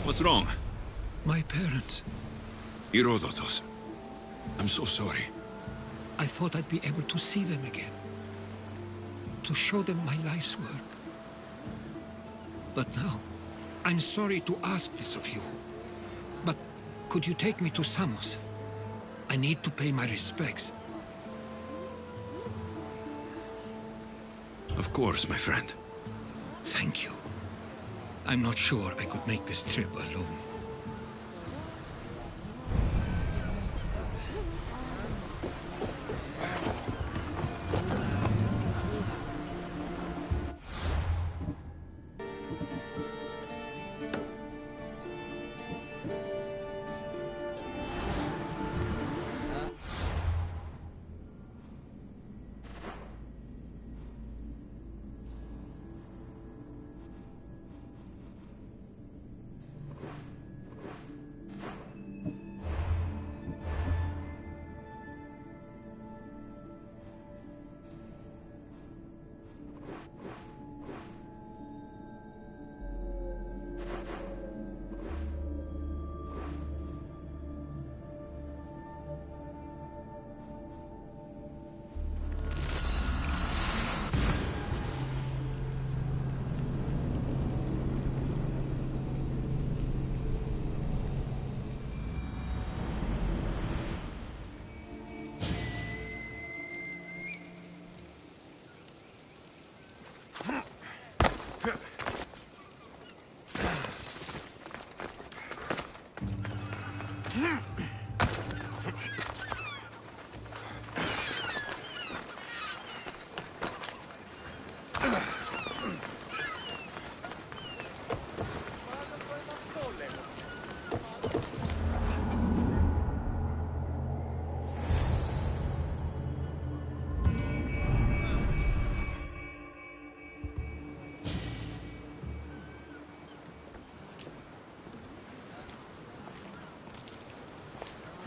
What's wrong? My parents. Herodotos. I'm so sorry. I thought I'd be able to see them again. To show them my life's work. But now, I'm sorry to ask this of you. But could you take me to Samos? I need to pay my respects. Of course, my friend. Thank you. I'm not sure I could make this trip alone.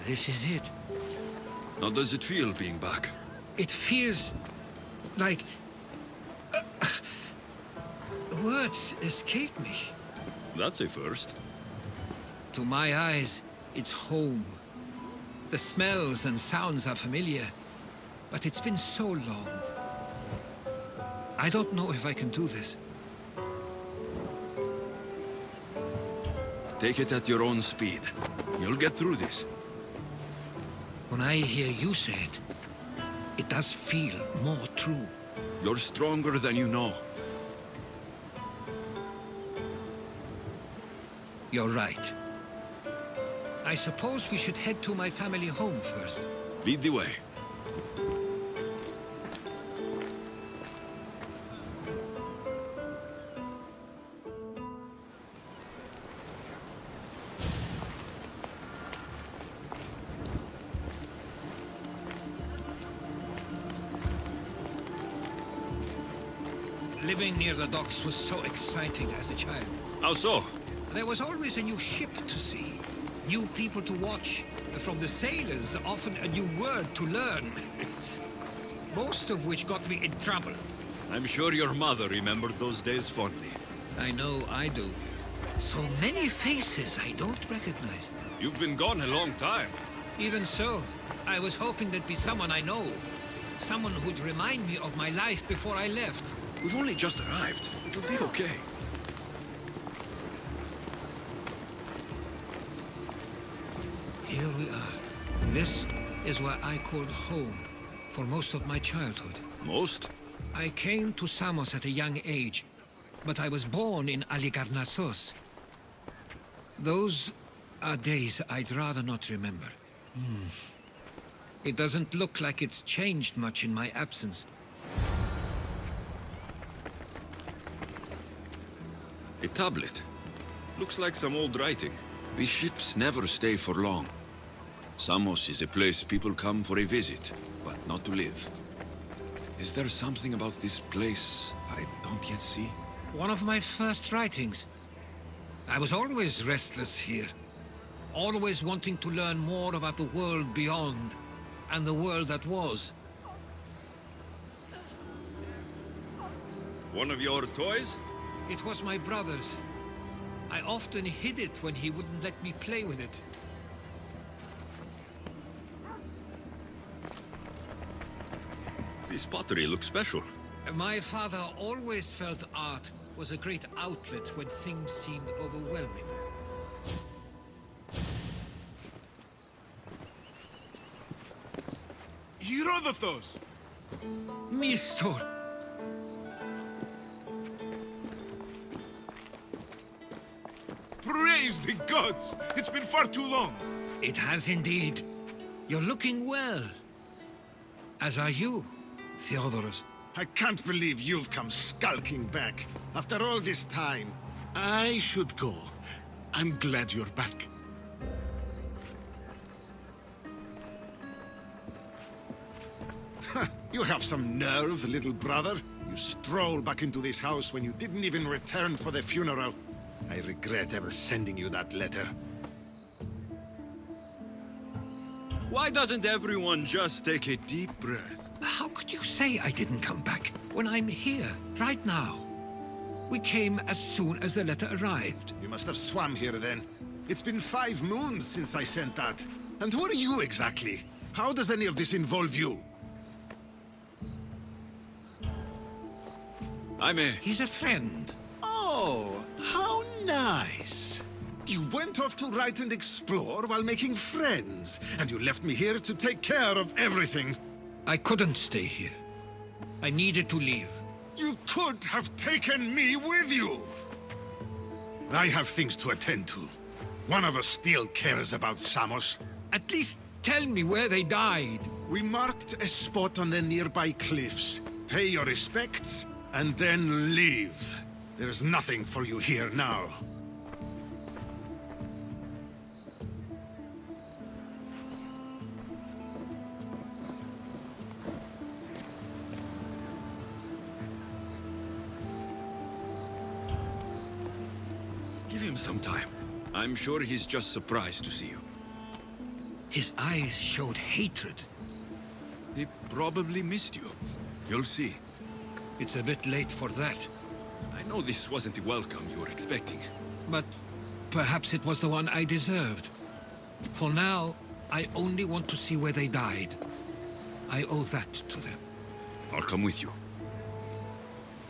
This is it. How does it feel being back? It feels like... words escape me. That's a first. To my eyes, it's home. The smells and sounds are familiar, but it's been so long. I don't know if I can do this. Take it at your own speed. You'll get through this. When I hear you say it, it does feel more true. You're stronger than you know. You're right. I suppose we should head to my family home first. Lead the way. Living near the docks was so exciting as a child. How so? There was always a new ship to see, new people to watch, from the sailors, often a new word to learn. Most of which got me in trouble. I'm sure your mother remembered those days fondly. I know I do. So many faces I don't recognize. You've been gone a long time. Even so, I was hoping there'd be someone I know. Someone who'd remind me of my life before I left. We've only just arrived. It'll be okay. Here we are. This is where I called home for most of my childhood. Most? I came to Samos at a young age, but I was born in Aligarnassos. Those are days I'd rather not remember. It doesn't look like it's changed much in my absence. A tablet. Looks like some old writing. These ships never stay for long. Samos is a place people come for a visit, but not to live. Is there something about this place I don't yet see? One of my first writings. I was always restless here. Always wanting to learn more about the world beyond, and the world that was. One of your toys? It was my brother's. I often hid it when he wouldn't let me play with it. This pottery looks special. My father always felt art was a great outlet when things seemed overwhelming. Herodotos! Mistor! Praise the gods! It's been far too long! It has indeed. You're looking well. As are you, Theodorus. I can't believe you've come skulking back. After all this time, I should go. I'm glad you're back. You have some nerve, little brother. You stroll back into this house when you didn't even return for the funeral. I regret ever sending you that letter. Why doesn't everyone just take a deep breath? How could you say I didn't come back when I'm here, right now? We came as soon as the letter arrived. You must have swum here then. It's been 5 moons since I sent that. And who are you exactly? How does any of this involve you? He's a friend. Oh, how nice. You went off to write and explore while making friends, and you left me here to take care of everything. I couldn't stay here. I needed to leave. You could have taken me with you! I have things to attend to. One of us still cares about Samos. At least tell me where they died. We marked a spot on the nearby cliffs. Pay your respects, and then leave. There's nothing for you here now. Give him some time. I'm sure he's just surprised to see you. His eyes showed hatred. He probably missed you. You'll see. It's a bit late for that. I know this wasn't the welcome you were expecting. But perhaps it was the one I deserved. For now, I only want to see where they died. I owe that to them. I'll come with you.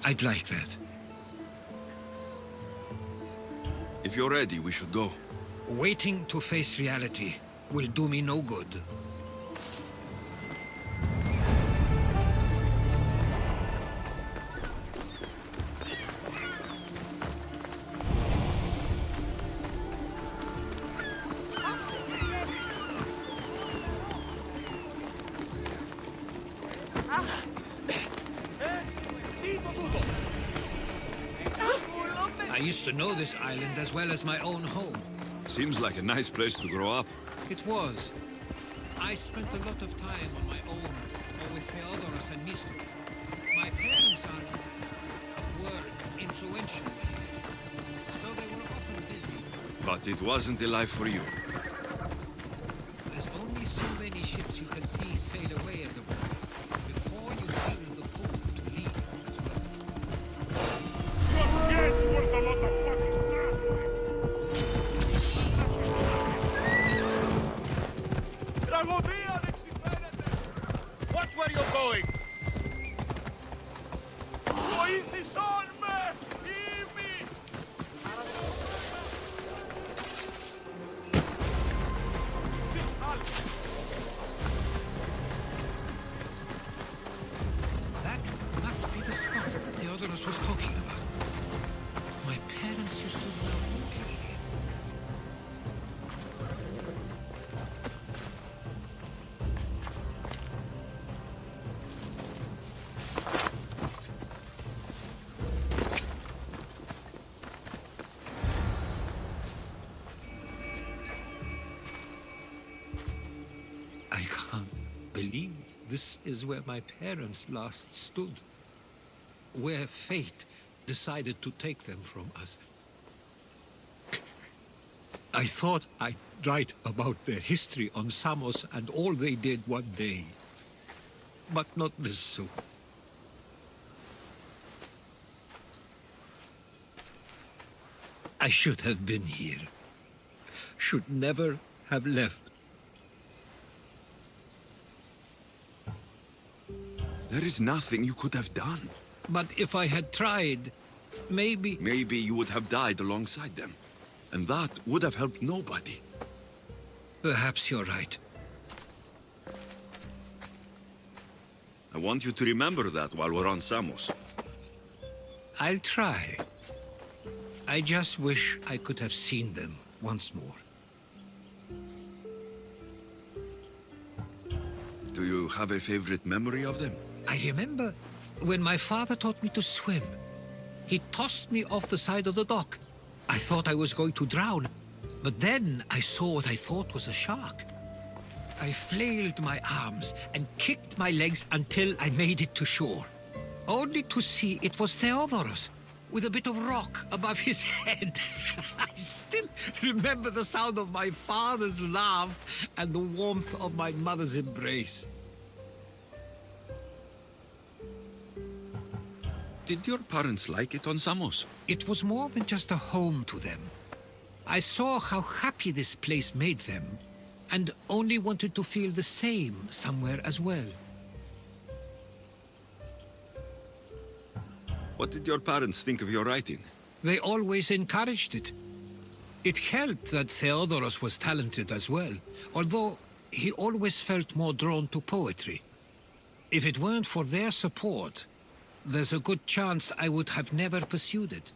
I'd like that. If you're ready, we should go. Waiting to face reality will do me no good. I used to know this island as well as my own home. Seems like a nice place to grow up. It was. I spent a lot of time on my own, or with Theodorus and Mistor. My parents were influential, so they were often busy. But it wasn't a life for you. There's only so many ships you can see sail away as a boy, before you feel the pull to leave as well. It's worth a lot of fucking Watch where you're going! That must be the spot Theodorus was talking about. My parents used to love looking here. I can't believe this is where my parents last stood. Where fate decided to take them from us. I thought I'd write about their history on Samos and all they did one day. But not this soon. I should have been here. Should never have left. There is nothing you could have done. But if I had tried, maybe... Maybe you would have died alongside them. And that would have helped nobody. Perhaps you're right. I want you to remember that while we're on Samos. I'll try. I just wish I could have seen them once more. Do you have a favorite memory of them? I remember when my father taught me to swim. He tossed me off the side of the dock. I thought I was going to drown, but then I saw what I thought was a shark. I flailed my arms and kicked my legs until I made it to shore, only to see it was Theodoros, with a bit of rock above his head. I still remember the sound of my father's laugh and the warmth of my mother's embrace. Did your parents like it on Samos? It was more than just a home to them. I saw how happy this place made them, and only wanted to feel the same somewhere as well. What did your parents think of your writing? They always encouraged it. It helped that Theodoros was talented as well, although he always felt more drawn to poetry. If it weren't for their support, there's a good chance I would have never pursued it.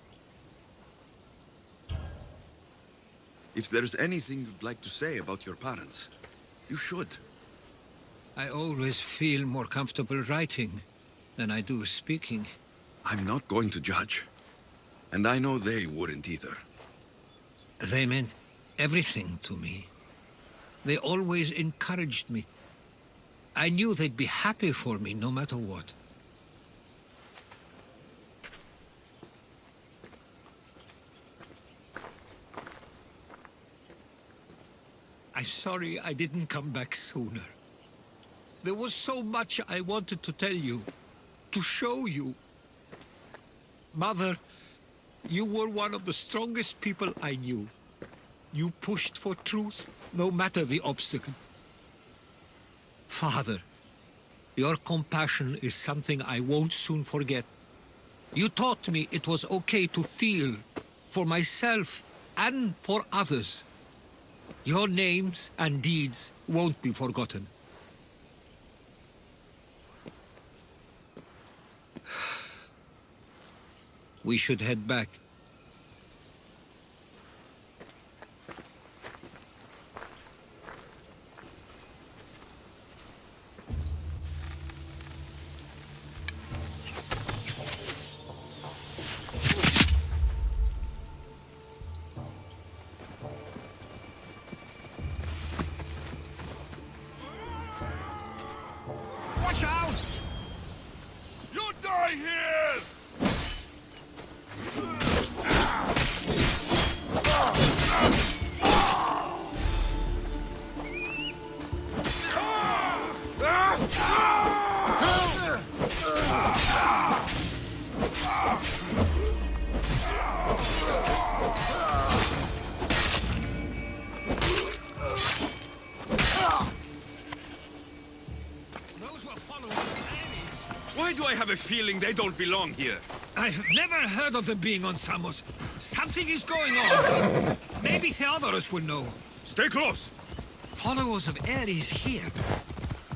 If there's anything you'd like to say about your parents, you should. I always feel more comfortable writing than I do speaking. I'm not going to judge. And I know they wouldn't either. They meant everything to me. They always encouraged me. I knew they'd be happy for me no matter what. I'm sorry I didn't come back sooner. There was so much I wanted to tell you, to show you. Mother, you were one of the strongest people I knew. You pushed for truth, no matter the obstacle. Father, your compassion is something I won't soon forget. You taught me it was okay to feel, for myself and for others. Your names and deeds won't be forgotten. We should head back. Watch out! You'll die here! Why do I have a feeling they don't belong here? I've never heard of them being on Samos. Something is going on. Maybe Theodoros will know. Stay close! Followers of Ares here.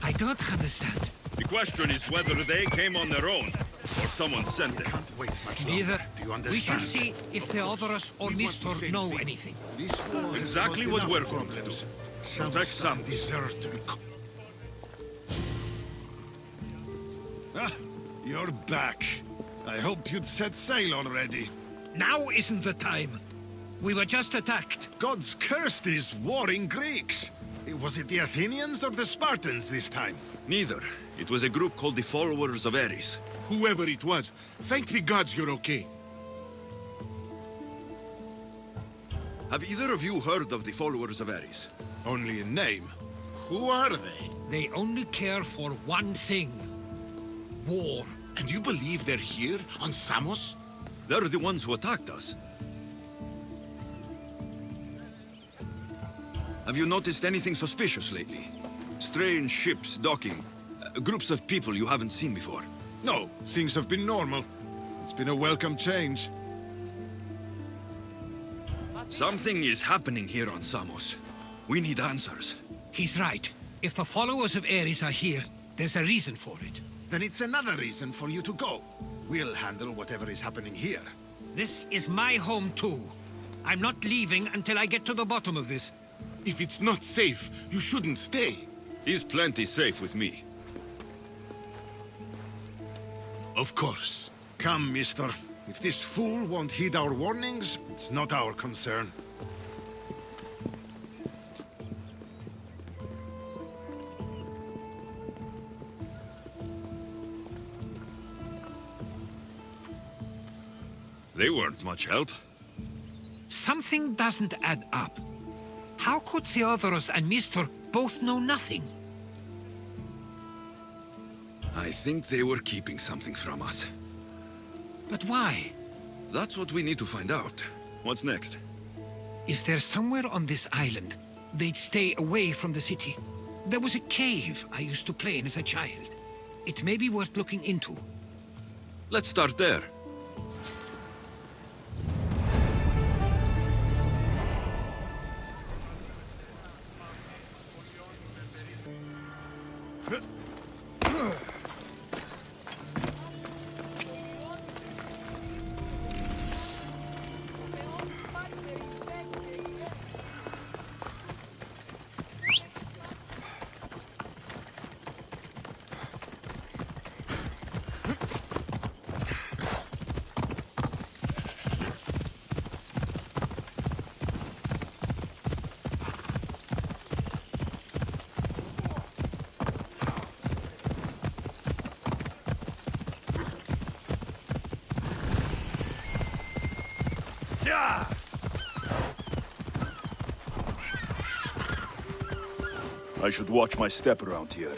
I don't understand. The question is whether they came on their own, or someone sent them. Wait much longer. Neither. Do you We should understand? see if Theodoros or Nistor know anything. This war Exactly has what enough we're going to problems. do. Protect Some Samos. deserve to be Ah, you're back. I hoped you'd set sail already. Now isn't the time. We were just attacked. God's cursed these warring Greeks. Was it the Athenians or the Spartans this time? Neither. It was a group called the Followers of Ares. Whoever it was, thank the gods you're okay. Have either of you heard of the Followers of Ares? Only in name. Who are they? They only care for one thing. War. And you believe they're here, on Samos? They're the ones who attacked us. Have you noticed anything suspicious lately? Strange ships docking, groups of people you haven't seen before. No, things have been normal. It's been a welcome change. Something is happening here on Samos. We need answers. He's right. If the followers of Ares are here, there's a reason for it. Then it's another reason for you to go. We'll handle whatever is happening here. This is my home too. I'm not leaving until I get to the bottom of this. If it's not safe, you shouldn't stay. He's plenty safe with me. Of course. Come, mister. If this fool won't heed our warnings, it's not our concern. They weren't much help. Something doesn't add up. How could Theodoros and Mistor both know nothing? I think they were keeping something from us. But why? That's what we need to find out. What's next? If they're somewhere on this island, they'd stay away from the city. There was a cave I used to play in as a child. It may be worth looking into. Let's start there. I should watch my step around here.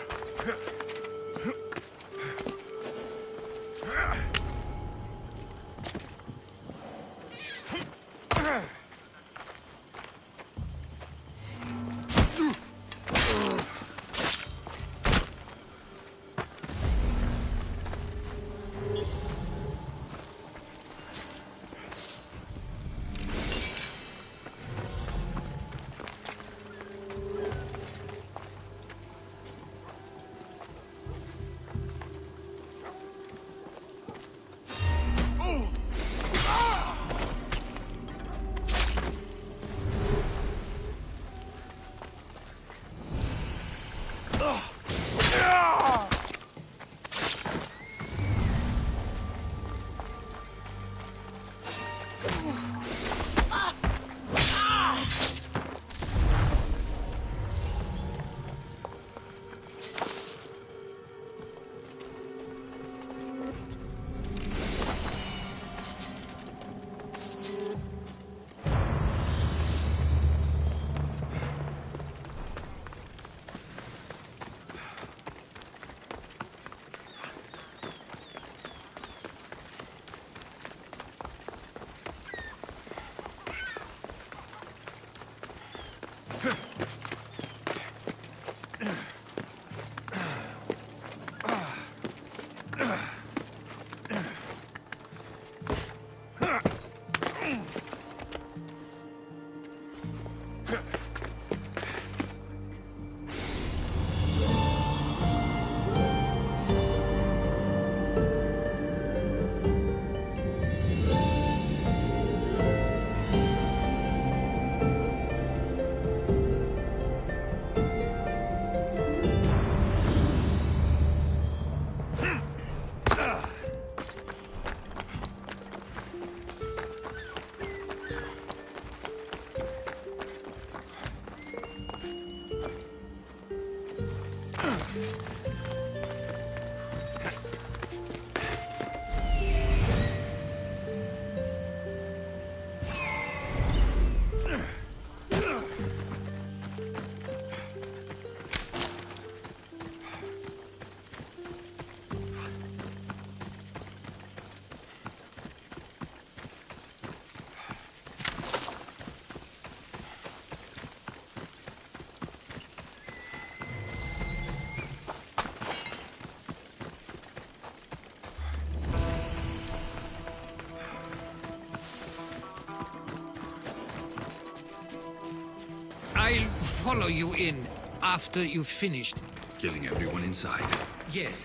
I'll follow you in after you've finished. Killing everyone inside. Yes,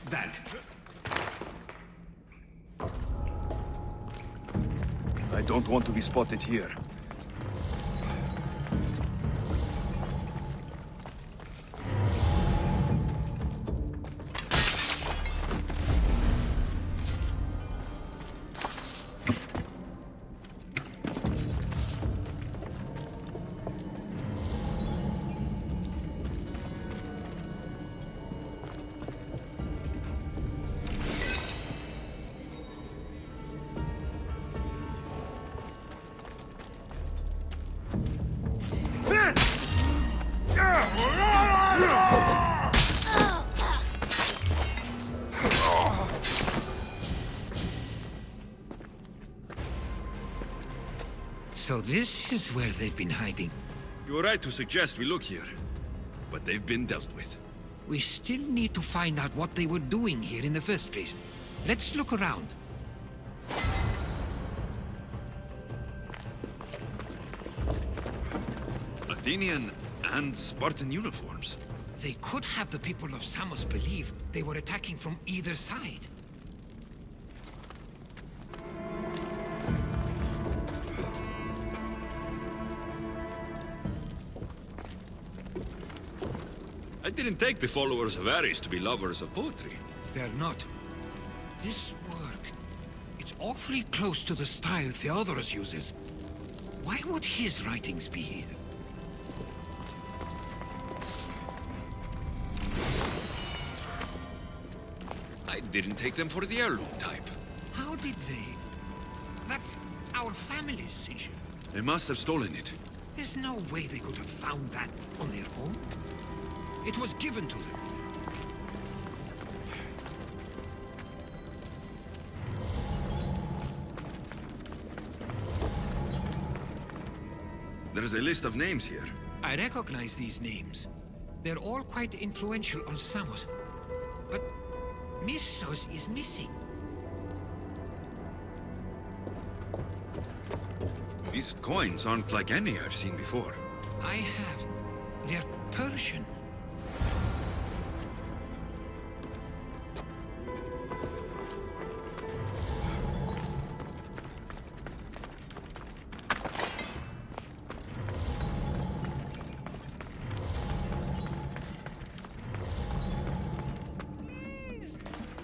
that. I don't want to be spotted here. So this is where they've been hiding. You were right to suggest we look here. But they've been dealt with. We still need to find out what they were doing here in the first place. Let's look around. Athenian and Spartan uniforms. They could have the people of Samos believe they were attacking from either side. I didn't take the followers of Ares to be lovers of poetry. They're not. This work, it's awfully close to the style Theodorus uses. Why would his writings be here? I didn't take them for the heirloom type. How did they? That's our family's sigil. They must have stolen it. There's no way they could have found that on their own. It was given to them. There's a list of names here. I recognize these names. They're all quite influential on Samos. But Missos is missing. These coins aren't like any I've seen before. I have. They're Persian.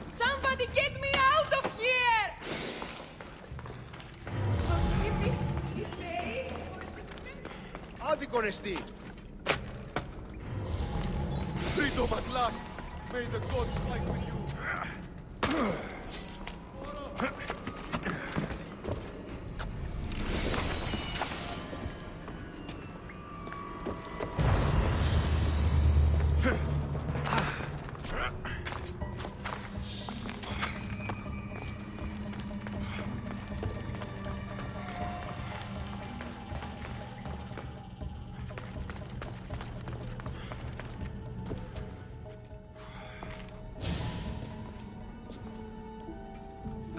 Somebody get me out of here! Άδικον εστί! Freedom at last! May the gods fight with you!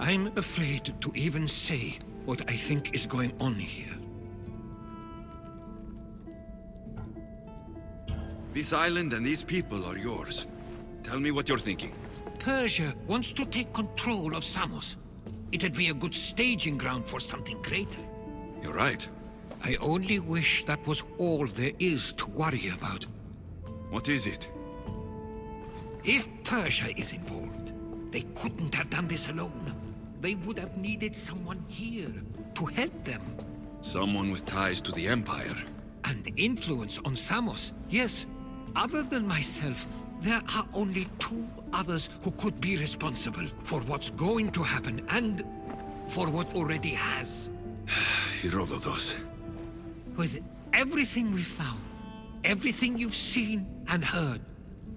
I'm afraid to even say what I think is going on here. This island and these people are yours. Tell me what you're thinking. Persia wants to take control of Samos. It'd be a good staging ground for something greater. You're right. I only wish that was all there is to worry about. What is it? If Persia is involved, they couldn't have done this alone. They would have needed someone here to help them. Someone with ties to the Empire. And influence on Samos. Yes, other than myself, there are only two others who could be responsible for what's going to happen and for what already has. Herodotus. With everything we've found, everything you've seen and heard,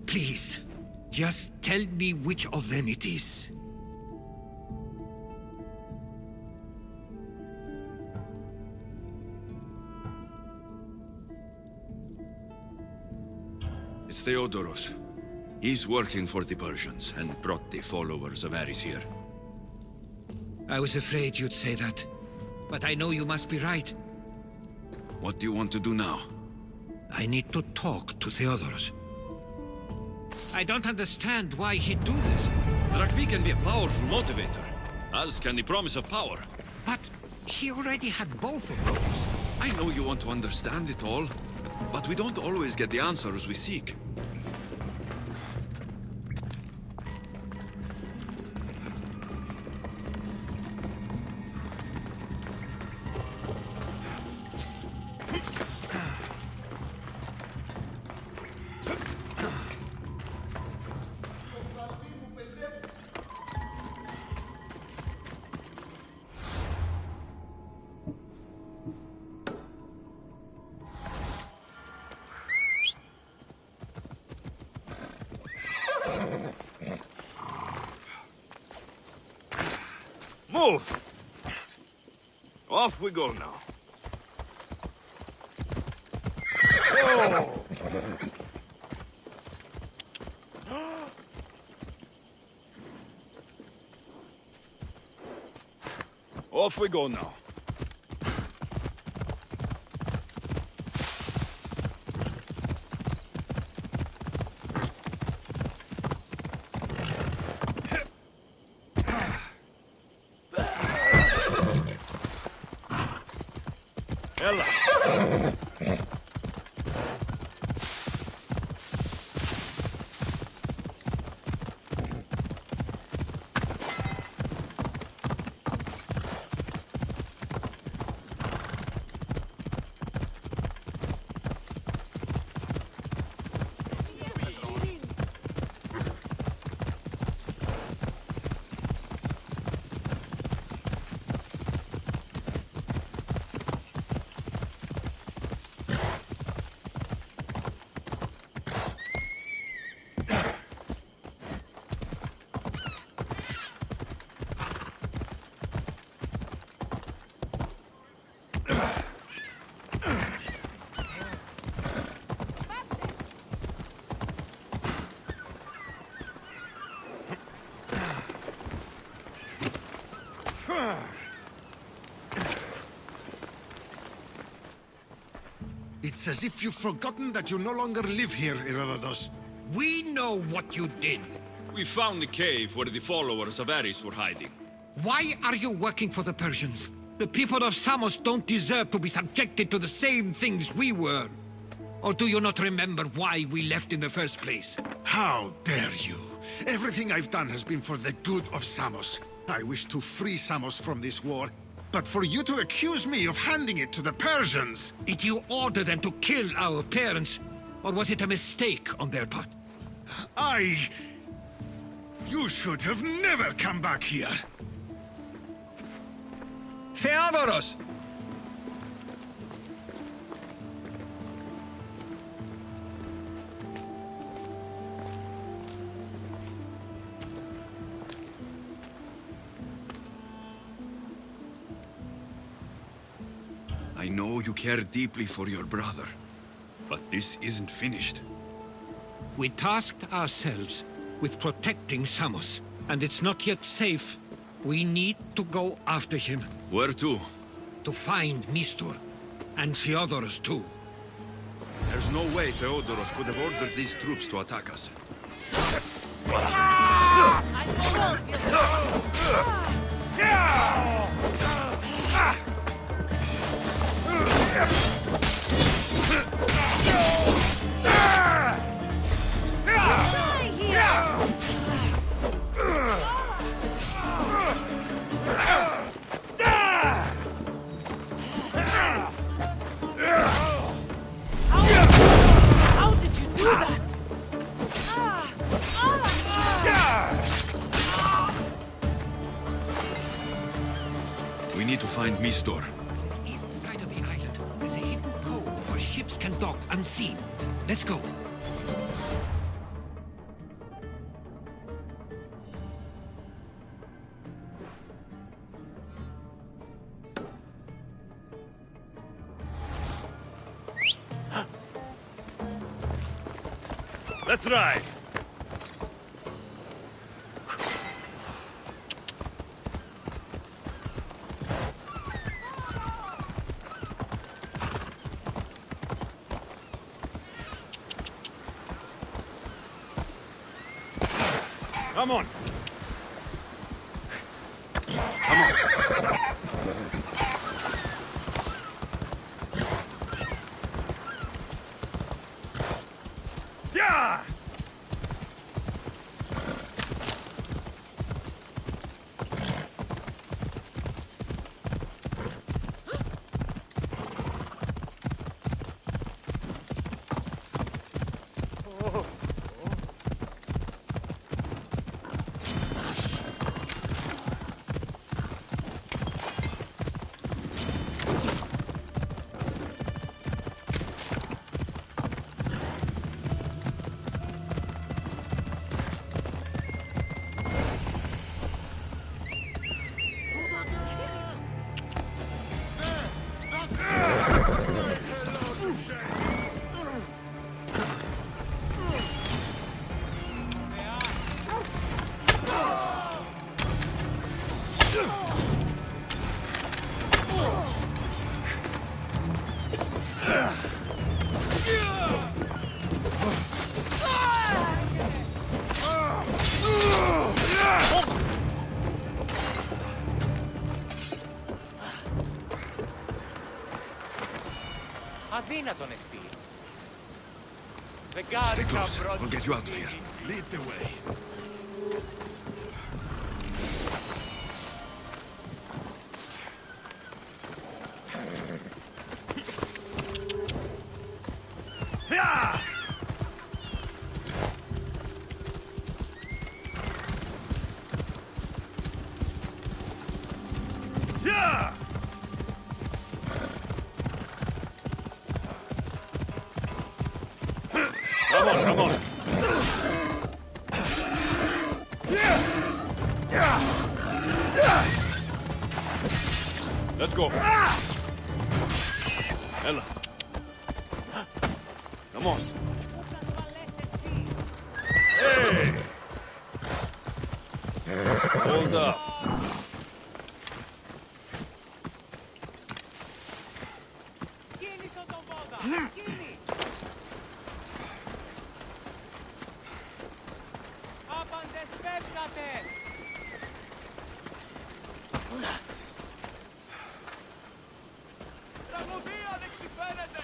please, just tell me which of them it is. It's Theodorus. He's working for the Persians and brought the followers of Ares here. I was afraid you'd say that. But I know you must be right. What do you want to do now? I need to talk to Theodoros. I don't understand why he'd do this. Drachmi can be a powerful motivator, as can the promise of power. But he already had both of those. I know you want to understand it all, but we don't always get the answers we seek. Move! Off we go now. Whoa! Off we go now. Ella. It's as if you've forgotten that you no longer live here, Herodotus. We know what you did. We found the cave where the followers of Ares were hiding. Why are you working for the Persians? The people of Samos don't deserve to be subjected to the same things we were. Or do you not remember why we left in the first place? How dare you? Everything I've done has been for the good of Samos. I wish to free Samos from this war. But for you to accuse me of handing it to the Persians... Did you order them to kill our parents? Or was it a mistake on their part? You should have never come back here. Theodoros! I know you care deeply for your brother, but this isn't finished. We tasked ourselves with protecting Samos, and it's not yet safe. We need to go after him. Where to? To find Mistor, and Theodoros too. There's no way Theodoros could have ordered these troops to attack us. How did you do that? We need to find Mistor. On the east side of the island, there's a hidden cove where ships can dock unseen. Let's go. Let's ride! Come on. Come on. Yeah! Αδύνατον εστί. The gods Stay close. have brought We'll get you out of here. Lead the way. Yeah! Yeah! Come on, come on. Let's go. Ella. Come on. Hey! Hold up. Κίνησο τον βόδα! Κίνη! Απαντεσπέψατε! Τραγωδία δεξιφαίνεται!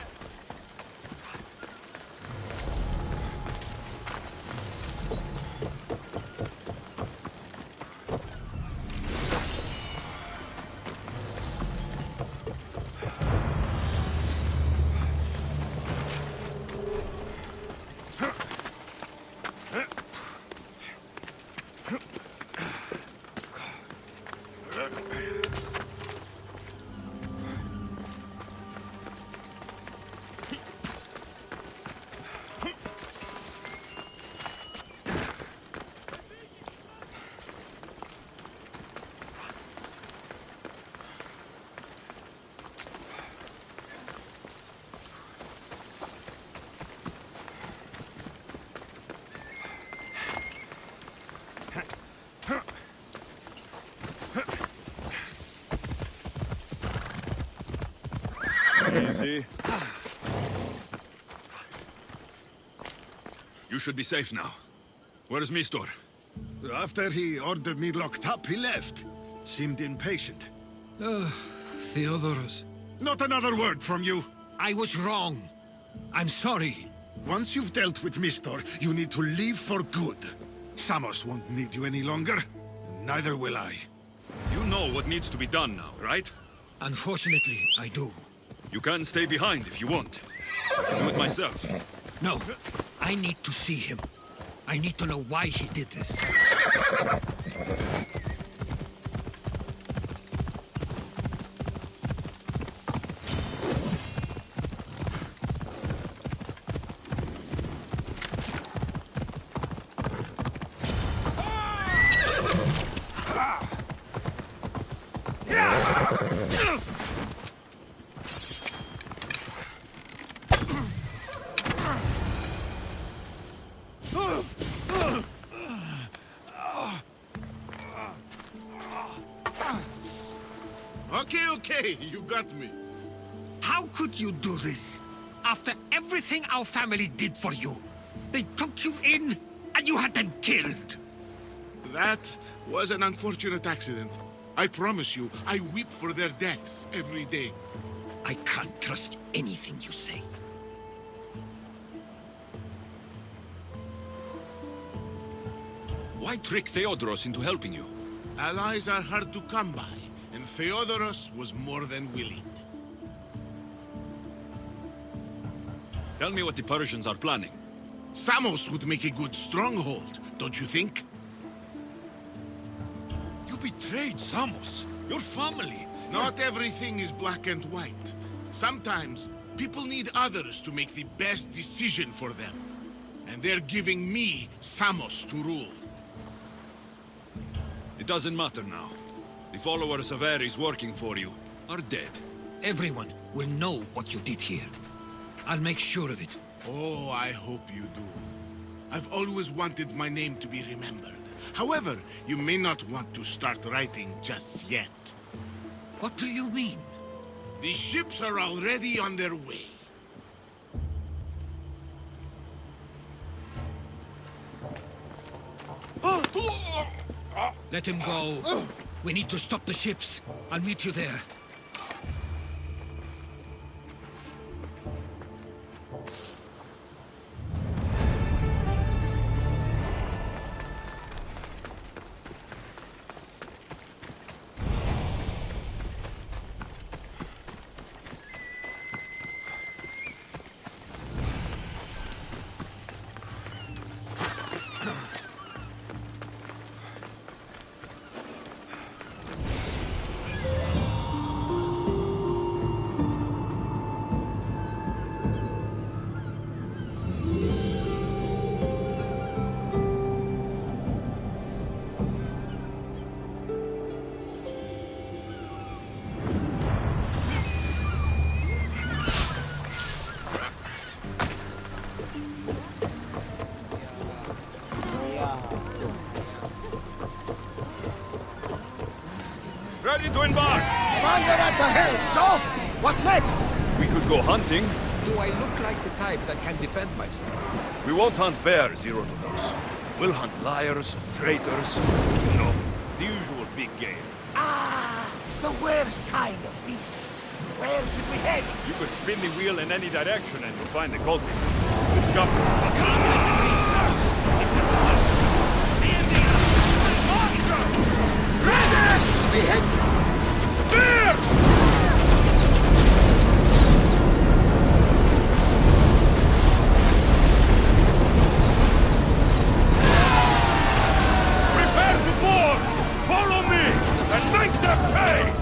Easy. You should be safe now. Where's Mistor? After he ordered me locked up, he left. Seemed impatient. Theodoros, Not another word from you. I was wrong. I'm sorry. Once you've dealt with Mistor, you need to leave for good. Samos won't need you any longer. Neither will I. You know what needs to be done now, right? Unfortunately, I do. You can stay behind if you want. I'll do it myself. No, I need to see him. I need to know why he did this. Okay, you got me. How could you do this? After everything our family did for you. They took you in, and you had them killed. That was an unfortunate accident. I promise you, I weep for their deaths every day. I can't trust anything you say. Why trick Theodoros into helping you? Allies are hard to come by, and Theodoros was more than willing. Tell me what the Persians are planning. Samos would make a good stronghold, don't you think? You betrayed Samos, your family. Not everything is black and white. Sometimes, people need others to make the best decision for them. And they're giving me Samos to rule. It doesn't matter now. The followers of Ares working for you are dead. Everyone will know what you did here. I'll make sure of it. Oh, I hope you do. I've always wanted my name to be remembered. However, you may not want to start writing just yet. What do you mean? The ships are already on their way. Let him go. We need to stop the ships. I'll meet you there. Ready to embark! Commander at the helm, so? What next? We could go hunting. Do I look like the type that can defend myself? We won't hunt bears, Herodotus. We'll hunt liars, traitors. No, the usual big game. Ah, the worst kind of beasts. Where should we head? You could spin the wheel in any direction and you'll find the cultist. Discover. We head. Prepare to board! Follow me and make them pay!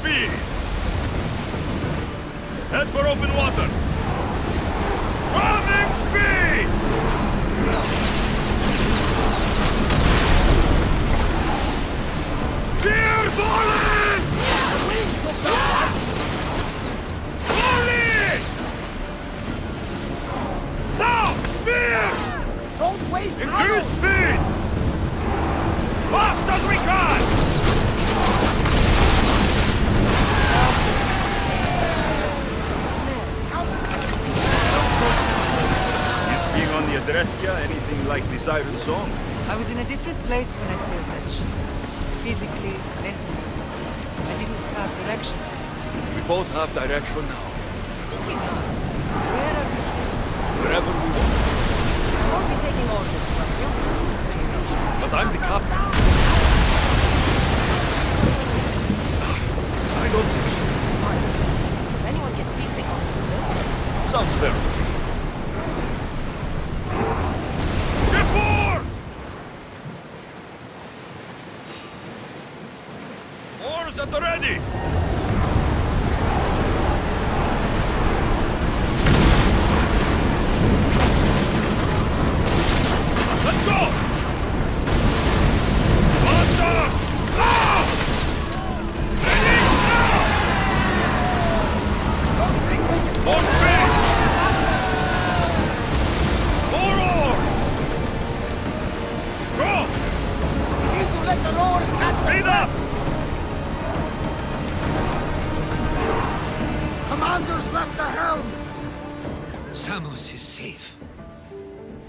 speed! Head for open water! Running speed! Spear volley! Volley! Now! Spear! Don't waste Increase speed! Fast as we can! Is being on the Adrestia anything like the Siren Song? I was in a different place when I sailed that ship. Physically, mentally. I didn't have direction. We both have direction now. Speaking of, where are we headed? Wherever we want. I won't be taking orders from you, so you know. But I'm the captain. I don't think so. Fine. If anyone gets seasick on the river, Sounds fair to me. Report! Oars at the ready! Let's go! Faster! Now! Ready now! More speed! More oars! Go! We need to let the oars catch the Speed up! Commander's left the helm! Samos is safe.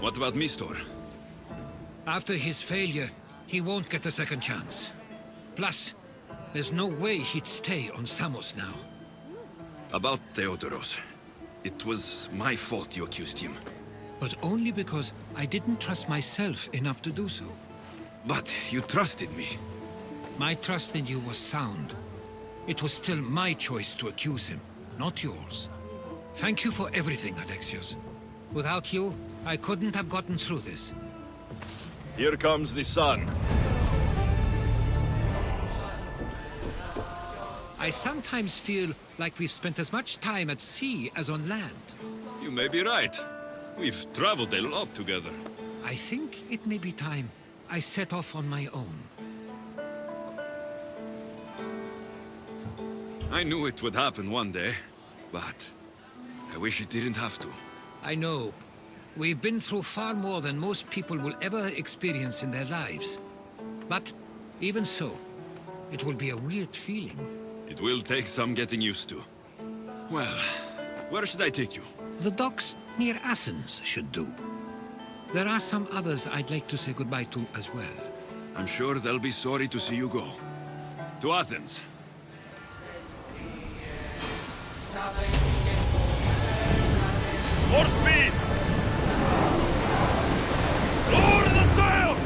What about Mistor? After his failure, he won't get a second chance. Plus, there's no way he'd stay on Samos now. About Theodoros. It was my fault you accused him. But only because I didn't trust myself enough to do so. But you trusted me. My trust in you was sound. It was still my choice to accuse him, not yours. Thank you for everything, Alexios. Without you, I couldn't have gotten through this. Here comes the sun. I sometimes feel like we've spent as much time at sea as on land. You may be right. We've traveled a lot together. I think it may be time I set off on my own. I knew it would happen one day, but I wish it didn't have to. I know. We've been through far more than most people will ever experience in their lives. But even so, it will be a weird feeling. It will take some getting used to. Well, where should I take you? The docks near Athens should do. There are some others I'd like to say goodbye to as well. I'm sure they'll be sorry to see you go. To Athens. More speed! Lower the sail!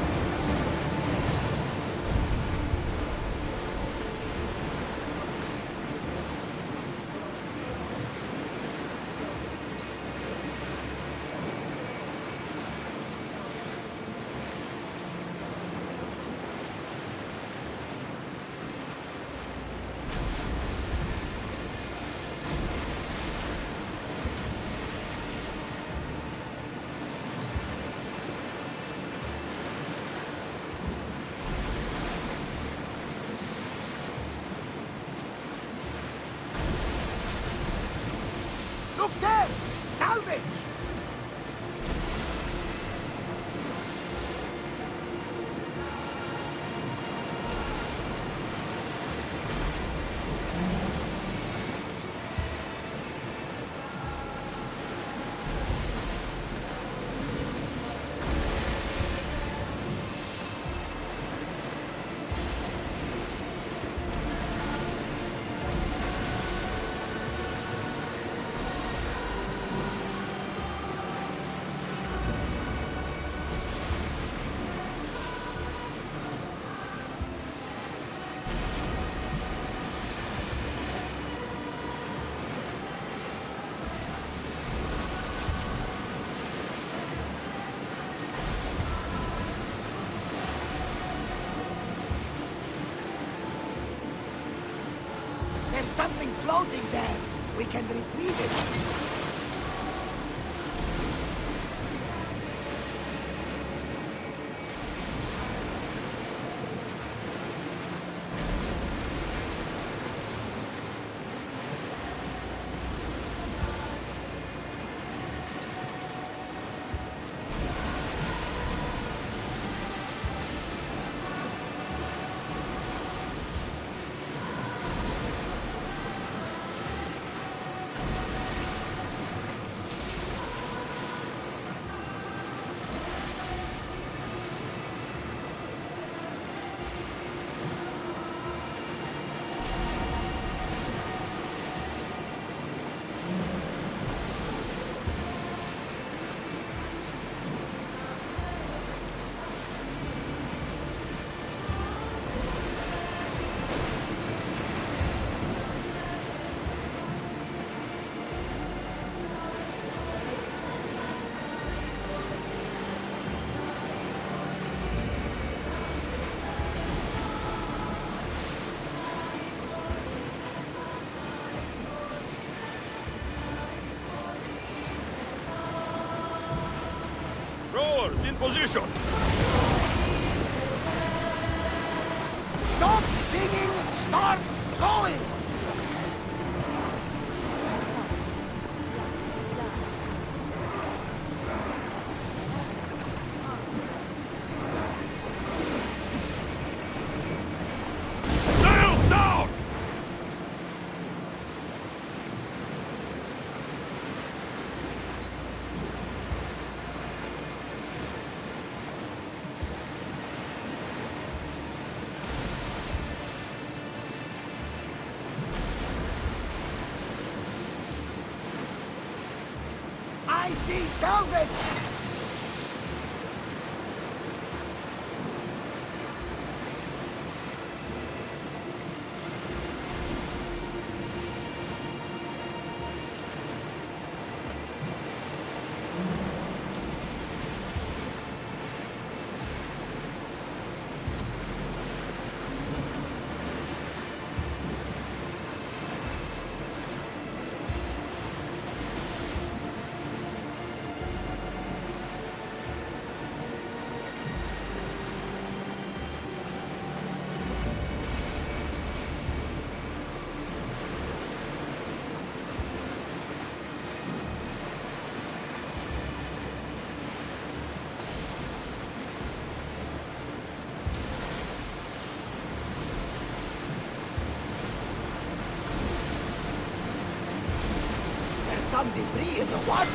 There's something floating there. We can retrieve it. Rowers in position! Stop singing! Start going! Sails down! I see salvage! Some debris in the water.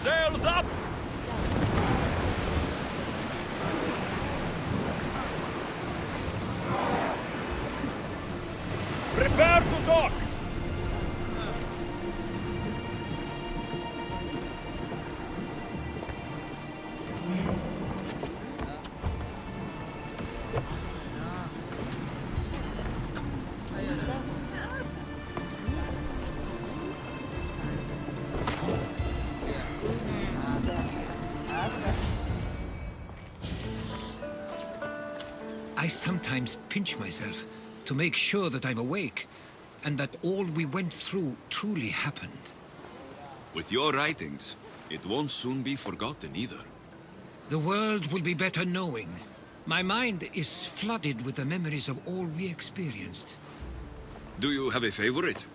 Sails up! Prepare to dock! I sometimes pinch myself to make sure that I'm awake, and that all we went through truly happened. With your writings, it won't soon be forgotten either. The world will be better knowing. My mind is flooded with the memories of all we experienced. Do you have a favorite?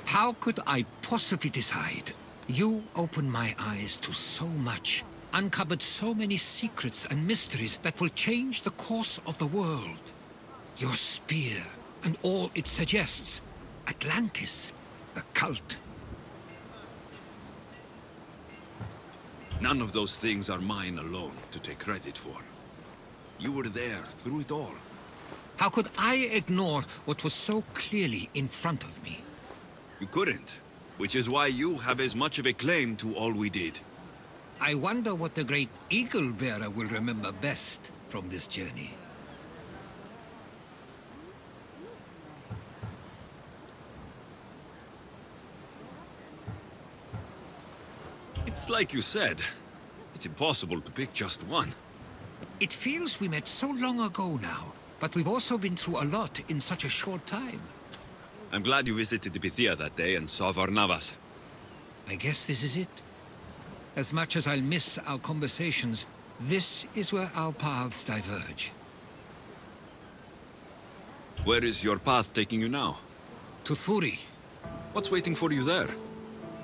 How could I possibly decide? You opened my eyes to so much, uncovered so many secrets and mysteries that will change the course of the world. Your spear, and all it suggests. Atlantis, the cult. None of those things are mine alone to take credit for. You were there through it all. How could I ignore what was so clearly in front of me? You couldn't, which is why you have as much of a claim to all we did. I wonder what the great Eagle Bearer will remember best from this journey. It's like you said. It's impossible to pick just one. It feels we met so long ago now, but we've also been through a lot in such a short time. I'm glad you visited the Pythia that day and saw Varnavas. I guess this is it. As much as I'll miss our conversations, this is where our paths diverge. Where is your path taking you now? To Thuri. What's waiting for you there?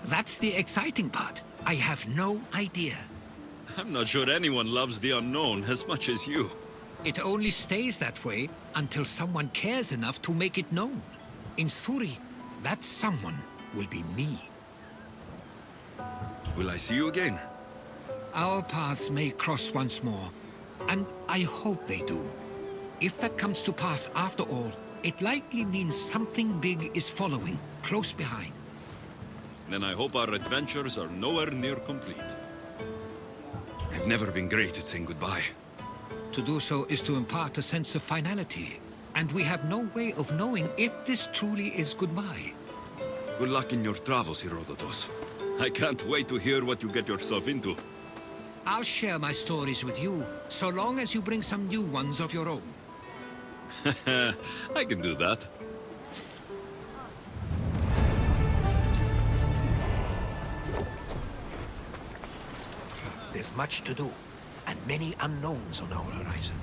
That's the exciting part. I have no idea. I'm not sure anyone loves the unknown as much as you. It only stays that way until someone cares enough to make it known. In Thuri, that someone will be me. Will I see you again? Our paths may cross once more, and I hope they do. If that comes to pass after all, it likely means something big is following, close behind. Then I hope our adventures are nowhere near complete. I've never been great at saying goodbye. To do so is to impart a sense of finality, and we have no way of knowing if this truly is goodbye. Good luck in your travels, Herodotus. I can't wait to hear what you get yourself into. I'll share my stories with you, so long as you bring some new ones of your own. I can do that. There's much to do, and many unknowns on our horizon.